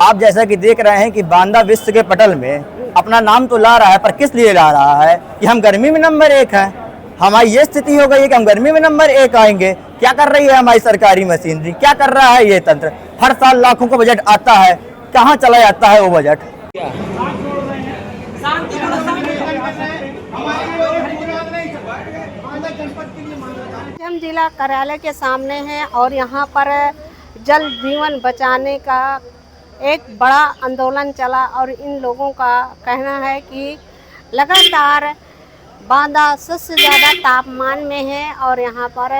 आप जैसा कि देख रहे हैं कि बांदा विश्व के पटल में अपना नाम तो ला रहा है, पर किस लिए ला रहा है कि हम गर्मी में नंबर 1 हैं। हमारी ये स्थिति हो गई है कि हम गर्मी में नंबर 1 आएंगे। क्या कर रही है हमारी सरकारी मशीनरी, क्या कर रहा है ये तंत्र। हर साल लाखों का बजट आता है, कहाँ चला जाता है वो बजट। हम जिला कार्यालय के सामने हैं और यहाँ पर जल जीवन बचाने का एक बड़ा आंदोलन चला और इन लोगों का कहना है कि लगातार बांदा सबसे ज़्यादा तापमान में है और यहाँ पर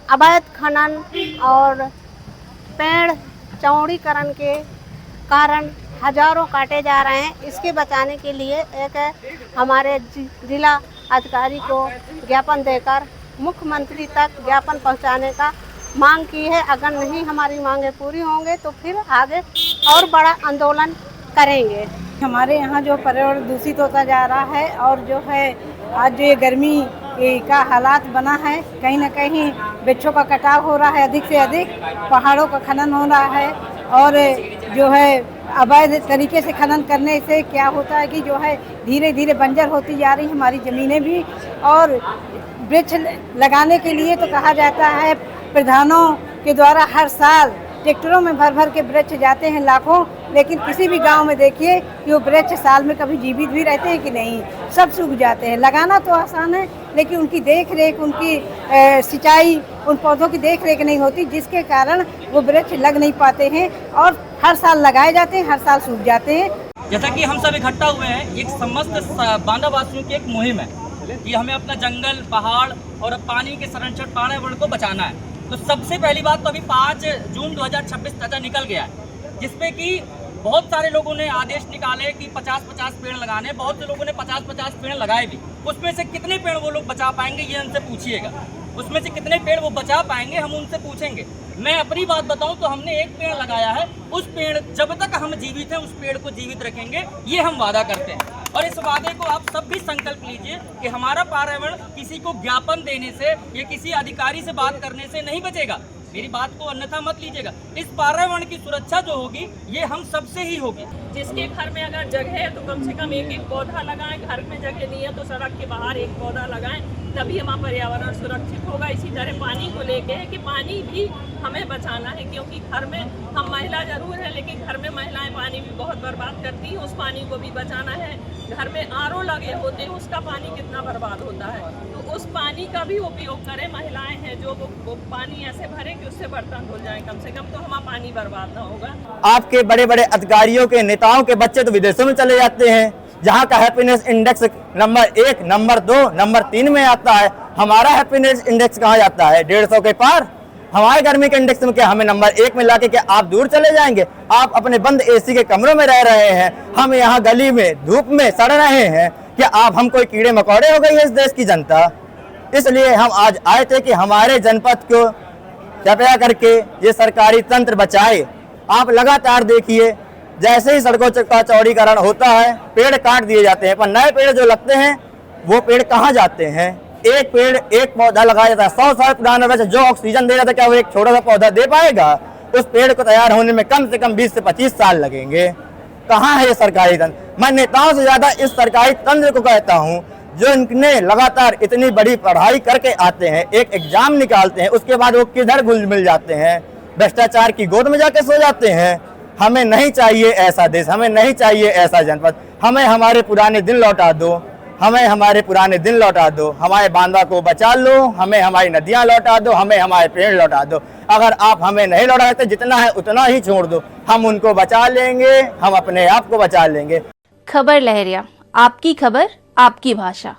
अवैध खनन और पेड़ चौड़ीकरण के कारण हजारों काटे जा रहे हैं। इसके बचाने के लिए एक हमारे जिला अधिकारी को ज्ञापन देकर मुख्यमंत्री तक ज्ञापन पहुंचाने का मांग की है। अगर नहीं हमारी मांगें पूरी होंगे तो फिर आगे और बड़ा आंदोलन करेंगे। हमारे यहाँ जो पर्यावरण दूषित होता जा रहा है और जो है आज जो ये गर्मी का हालात बना है, कहीं ना कहीं वृक्षों का कटाव हो रहा है, अधिक से अधिक पहाड़ों का खनन हो रहा है और जो है अवैध तरीके से खनन करने से क्या होता है कि जो है धीरे धीरे बंजर होती जा रही हमारी ज़मीनें भी। और वृक्ष लगाने के लिए तो कहा जाता है प्रधानों के द्वारा हर साल ट्रैक्टरों में भर भर के वृक्ष जाते हैं लाखों, लेकिन किसी भी गांव में देखिए कि वो वृक्ष साल में कभी जीवित भी रहते हैं कि नहीं, सब सूख जाते हैं। लगाना तो आसान है लेकिन उनकी देख रेख, उनकी सिंचाई, उन पौधों की देख रेख नहीं होती, जिसके कारण वो वृक्ष लग नहीं पाते हैं और हर साल लगाए जाते हैं, हर साल सूख जाते हैं। जैसा कि हम सब इकट्ठा हुए हैं, एक समस्त बांदा वासियों की एक मुहिम है कि हमें अपना जंगल, पहाड़ और पानी के संरक्षण, पर्यावरण को बचाना है। तो सबसे पहली बात तो अभी 5 जून 2026 तक निकल गया है, जिसपे कि बहुत सारे लोगों ने आदेश निकाले कि 50-50 पेड़ लगाने। बहुत से लोगों ने 50-50 पेड़ लगाए भी। उसमें से कितने पेड़ वो लोग बचा पाएंगे ये उनसे पूछिएगा। उसमें से कितने पेड़ वो बचा पाएंगे हम उनसे पूछेंगे। मैं अपनी बात बताऊं तो हमने एक पेड़ लगाया है। उस पेड़, जब तक हम जीवित हैं उस पेड़ को जीवित रखेंगे, ये हम वादा करते हैं। और इस वादे को आप सब भी संकल्प लीजिए कि हमारा पर्यावरण किसी को ज्ञापन देने से या किसी अधिकारी से बात करने से नहीं बचेगा। मेरी बात को अन्यथा मत लीजिएगा। इस पर्यावरण की सुरक्षा जो होगी ये हम सबसे ही होगी। जिसके घर में अगर जगह है तो कम से कम एक पौधा लगाएं। घर में जगह नहीं है तो सड़क के बाहर एक पौधा लगाएं, तभी हमारा पर्यावरण सुरक्षित होगा। इसी तरह पानी को लेके है कि पानी भी हमें बचाना है, क्योंकि घर में हम महिला जरूर है लेकिन घर में महिलाएं पानी भी बहुत बर्बाद करती हैं। उस पानी को भी बचाना है। घर में आरओ लगे होते हैं, उसका पानी कितना बर्बाद होता है, तो उस पानी का भी उपयोग करें। महिलाएं हैं जो वो पानी ऐसे भरे कि उससे बर्तन धुल जाए कम से कम, तो हमारा पानी बर्बाद ना होगा। आपके बड़े बड़े अधिकारियों के, नेताओं के बच्चे तो विदेशों में चले जाते हैं, जहाँ का happiness index number 1, number 2, number 3 में आता है। हमारा हैप्पीनेस इंडेक्स कहाँ जाता है? 150 के पार। हमारे गर्मी के इंडेक्स में क्या हमें नंबर 1 में लाके क्या आप दूर चले जाएंगे? आप अपने बंद एसी के कमरों में रह रहे हैं, हम यहाँ गली में धूप में सड़ रहे हैं। क्या हम कोई कीड़े मकोड़े हो गई है इस देश की जनता? इसलिए हम आज आए थे कि हमारे जनपद को कृपया करके ये सरकारी तंत्र बचाए। आप लगातार देखिए, जैसे ही सड़कों का चौड़ीकरण होता है पेड़ काट दिए जाते हैं, पर नए पेड़ जो लगते हैं वो पेड़ कहाँ जाते हैं? एक पेड़, एक पौधा लगाया जाता है। 100 साल पुराना वैसे जो ऑक्सीजन दे रहा था, क्या वो एक छोटा सा पौधा दे पाएगा? उस पेड़ को तैयार होने में कम से कम 20 से 25 साल लगेंगे। कहाँ है ये सरकारी तंत्र? मैं नेताओं से ज्यादा इस सरकारी तंत्र को कहता हूँ, जो इनने लगातार इतनी बड़ी पढ़ाई करके आते हैं, एक एग्जाम निकालते हैं, उसके बाद वो किधर घुल मिल जाते हैं, भ्रष्टाचार की गोद में जाके सो जाते हैं। हमें नहीं चाहिए ऐसा देश, हमें नहीं चाहिए ऐसा जनपद। हमें हमारे पुराने दिन लौटा दो, हमें हमारे पुराने दिन लौटा दो, हमारे बांदा को बचा लो, हमें हमारी नदियाँ लौटा दो, हमें हमारे पेड़ लौटा दो। अगर आप हमें नहीं लौटा सकते, जितना है उतना ही छोड़ दो, हम उनको बचा लेंगे, हम अपने आप को बचा लेंगे। खबर लहरिया, आपकी खबर, आपकी भाषा।